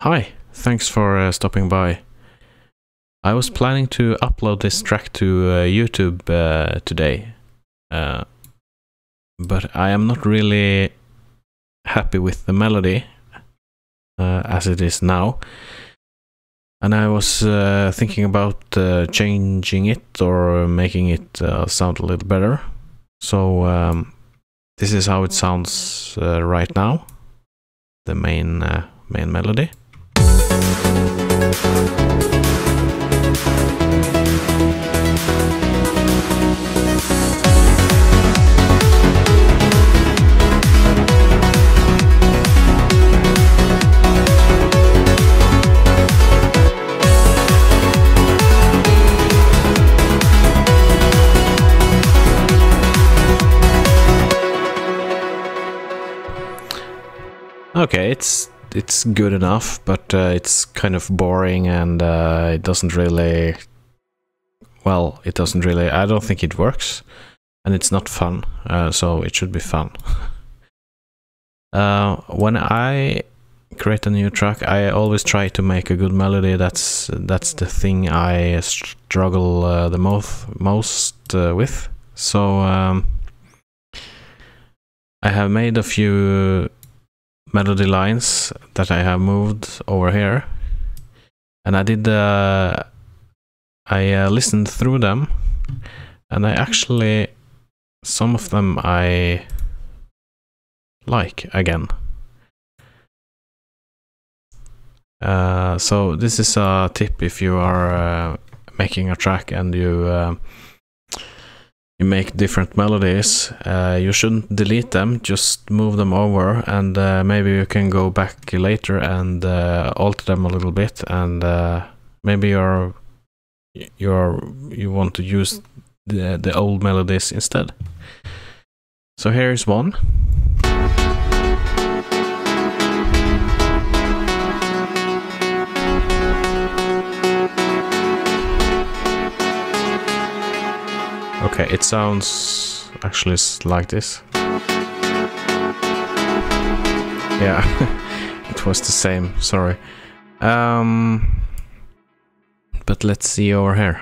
Hi, thanks for stopping by. I was planning to upload this track to YouTube today, but I am not really happy with the melody as it is now. And I was thinking about changing it or making it sound a little better. So this is how it sounds right now, the main melody. Okay, it's good enough, but it's kind of boring, and it doesn't really, well, it doesn't really, I don't think it works, and it's not fun, so it should be fun. When I create a new track, I always try to make a good melody. That's the thing I struggle the most with. So I have made a few melody lines that I have moved over here, and I did I listened through them, and I actually, some of them I like again. So this is a tip if you are making a track and you make different melodies. You shouldn't delete them, just move them over, and maybe you can go back later and alter them a little bit, and maybe you want to use the old melodies instead. So here is one. Okay, it sounds actually like this. Yeah, it was the same, sorry. But let's see over here.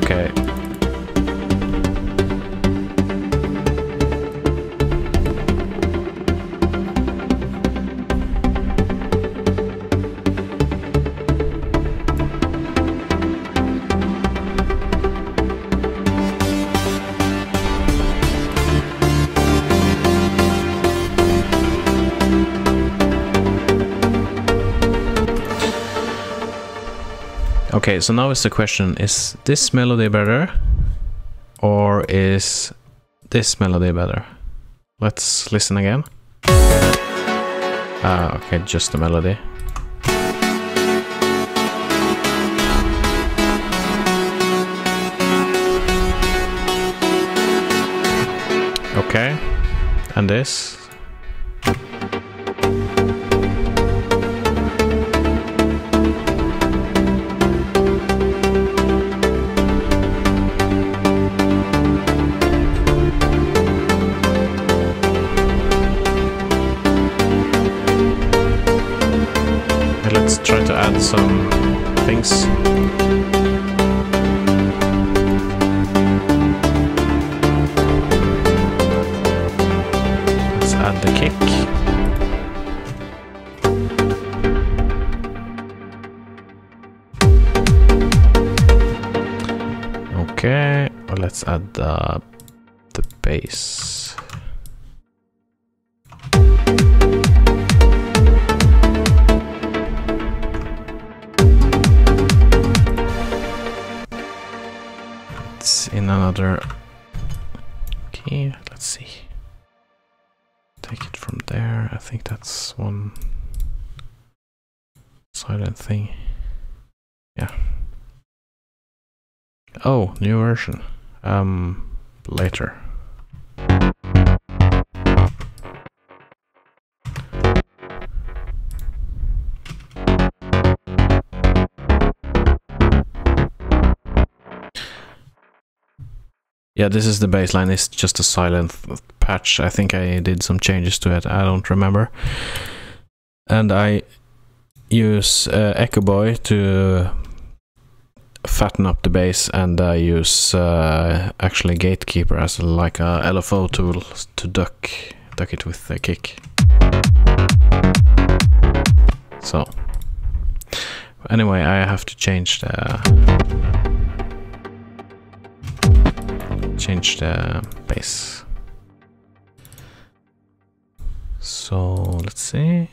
Okay. Okay, so now is the question, is this melody better, or is this melody better? Let's listen again. Okay, just the melody. Okay, and this. Let's try to add some things. Let's add the kick. Okay, well, let's add the bass. In another key, let's see, take it from there. I think that's one silent thing. Yeah. Oh, new version. later. Yeah, this is the baseline. It's just a silent patch. I think I did some changes to it. I don't remember. And I use Echo Boy to fatten up the base, and I use actually Gatekeeper as like a LFO tool to duck it with the kick. So anyway, I have to change the base. So let's see.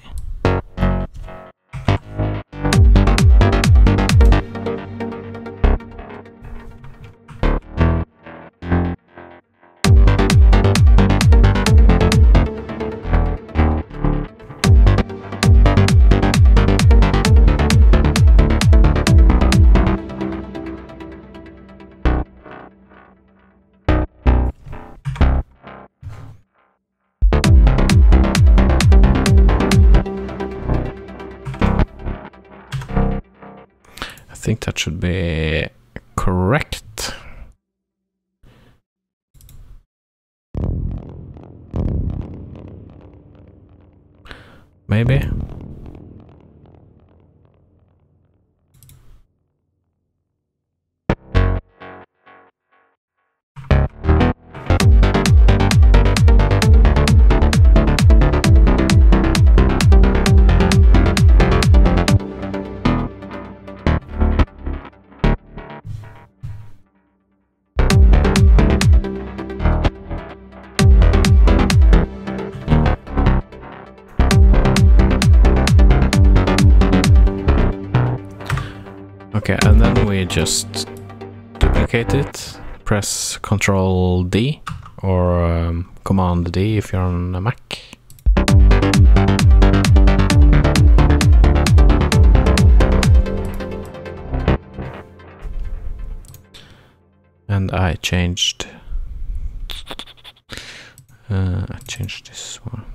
I think that should be correct. Maybe. Okay, and then we just duplicate it, press Ctrl D or Command D if you're on a Mac. And I changed this one.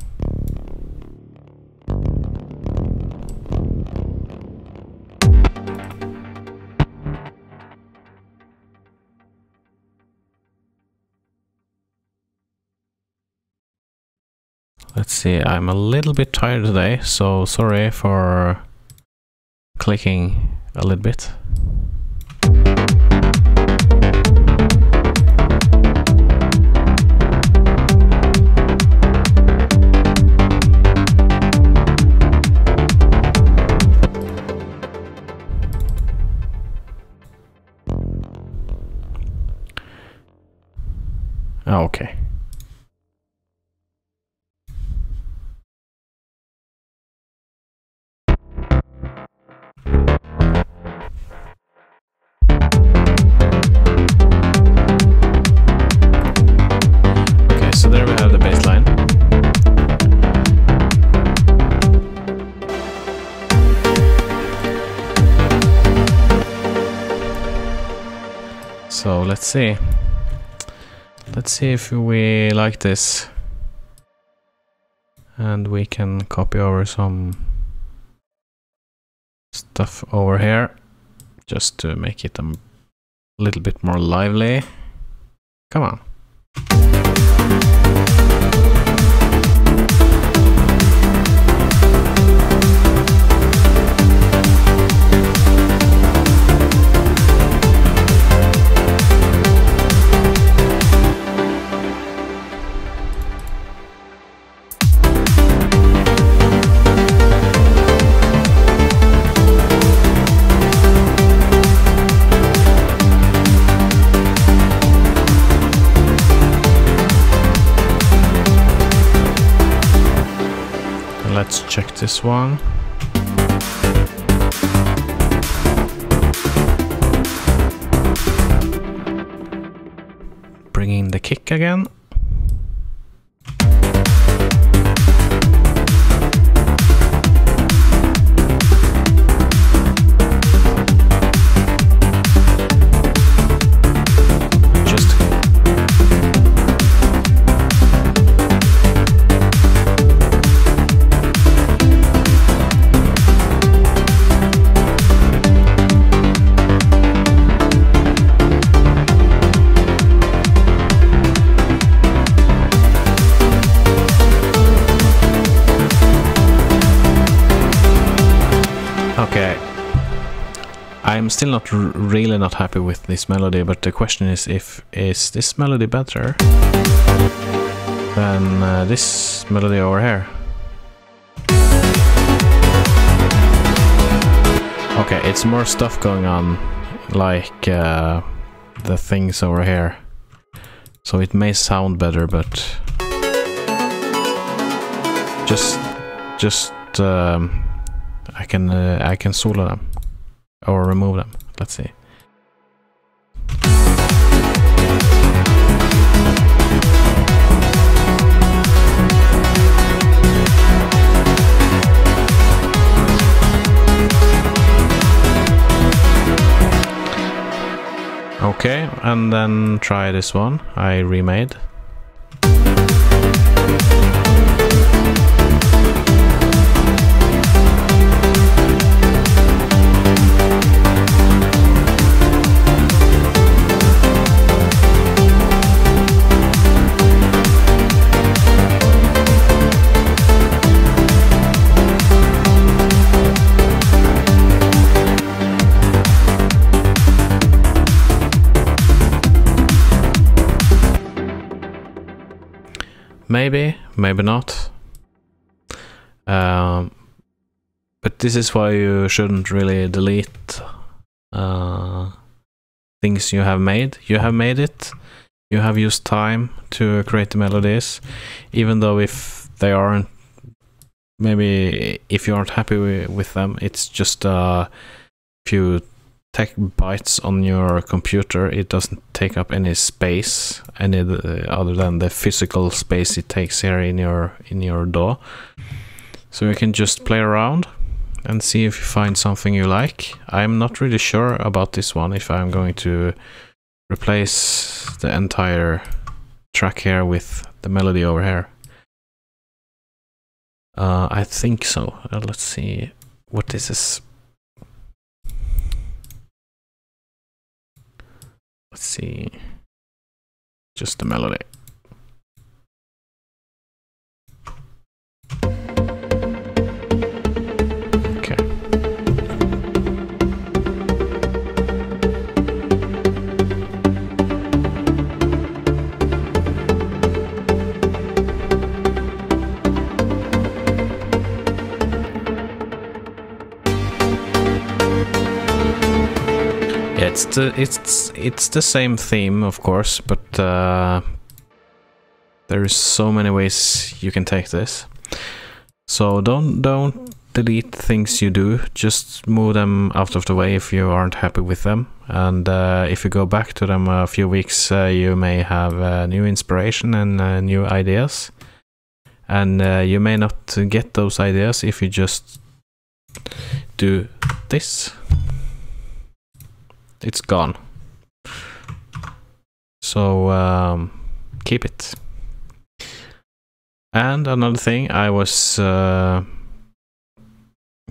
Let's see, I'm a little bit tired today, so sorry for clicking a little bit. Oh, okay. So there we have the baseline. So let's see. Let's see if we like this. And we can copy over some stuff over here just to make it a little bit more lively. Come on. Let's check this one. Bring in the kick again. Just I'm still not really not happy with this melody, but the question is is this melody better than this melody over here? Okay, it's more stuff going on, like the things over here. So it may sound better, but just I can solo them or remove them. Let's see. Okay, and then try this one I remade. Maybe, maybe not. But this is why you shouldn't really delete things you have made. You have made it. You have used time to create the melodies, even though if they aren't, maybe if you aren't happy with them, it's just a few tech bytes on your computer. It doesn't take up any space, any other than the physical space it takes here in your DAW. So you can just play around and see if you find something you like. I'm not really sure about this one, if I'm going to replace the entire track here with the melody over here. I think so. Let's see what this is. Let's see, just the melody. Okay. It's the same theme, of course, but there's so many ways you can take this. So don't delete things you do. Just move them out of the way if you aren't happy with them. And if you go back to them a few weeks, you may have new inspiration and new ideas. And you may not get those ideas if you just do this. It's gone. So keep it. And another thing, I was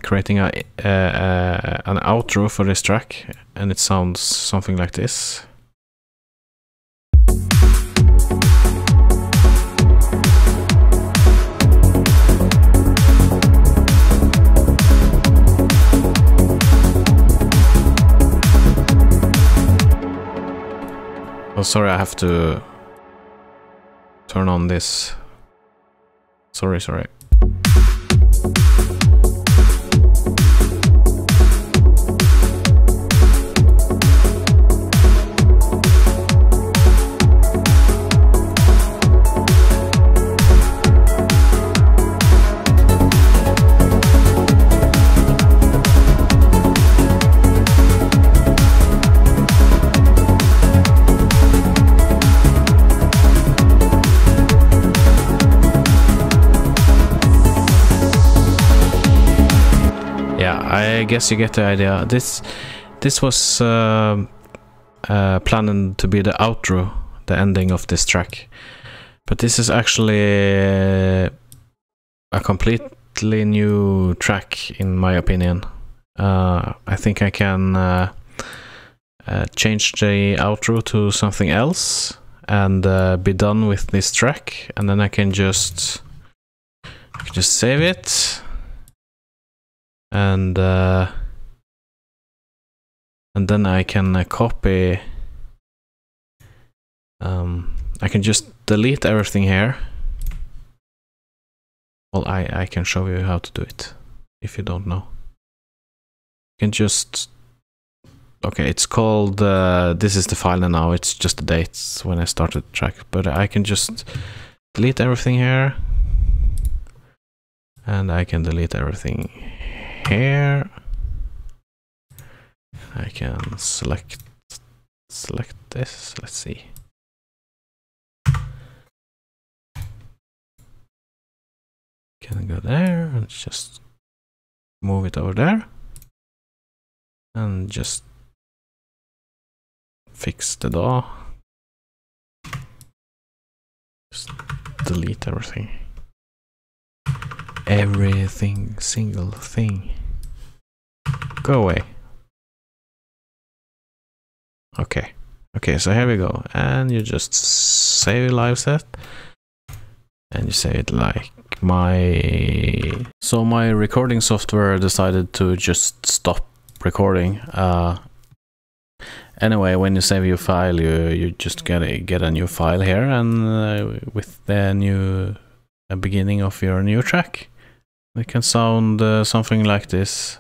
creating an outro for this track, and it sounds something like this. Oh, sorry, I have to turn on this. Sorry. I guess you get the idea. This was planned to be the outro, the ending of this track, but this is actually a completely new track in my opinion. I think I can change the outro to something else and be done with this track, and then I can just save it. And and then I can copy. I can just delete everything here. Well, I can show you how to do it if you don't know. You can just, okay, it's called, this is the file now, it's just the dates when I started the track, but I can just delete everything here, and I can delete everything here. I can select this, let's see. Can go there and just move it over there and just fix the DAW. Just delete everything. Everything, single thing. Go away. Okay. Okay, so here we go. And you just save live set. And you say it like my... So my recording software decided to just stop recording. Anyway, when you save your file, you just get a new file here, and with the new beginning of your new track, it can sound something like this.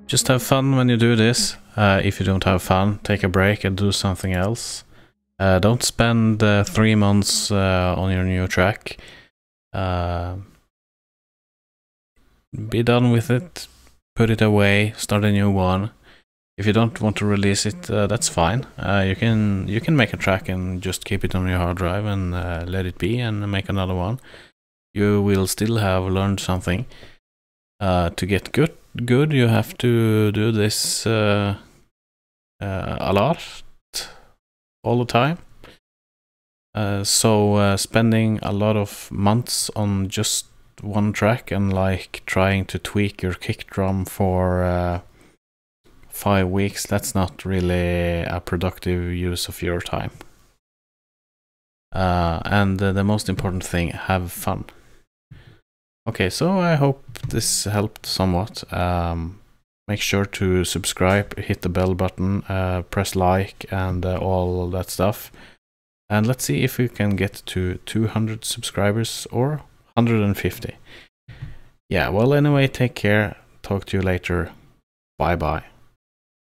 Just have fun when you do this. If you don't have fun, take a break and do something else. Don't spend 3 months on your new track. Be done with it, put it away, start a new one. If you don't want to release it, that's fine. You can make a track and just keep it on your hard drive and let it be, and make another one. You will still have learned something. To get good, you have to do this a lot, all the time. So spending a lot of months on just one track and like trying to tweak your kick drum for 5 weeks, that's not really a productive use of your time. And the most important thing, have fun. Okay, so I hope this helped somewhat. Make sure to subscribe, hit the bell button, press like, and all that stuff. And let's see if we can get to 200 subscribers or 150. Yeah, well, anyway, take care. Talk to you later. Bye bye.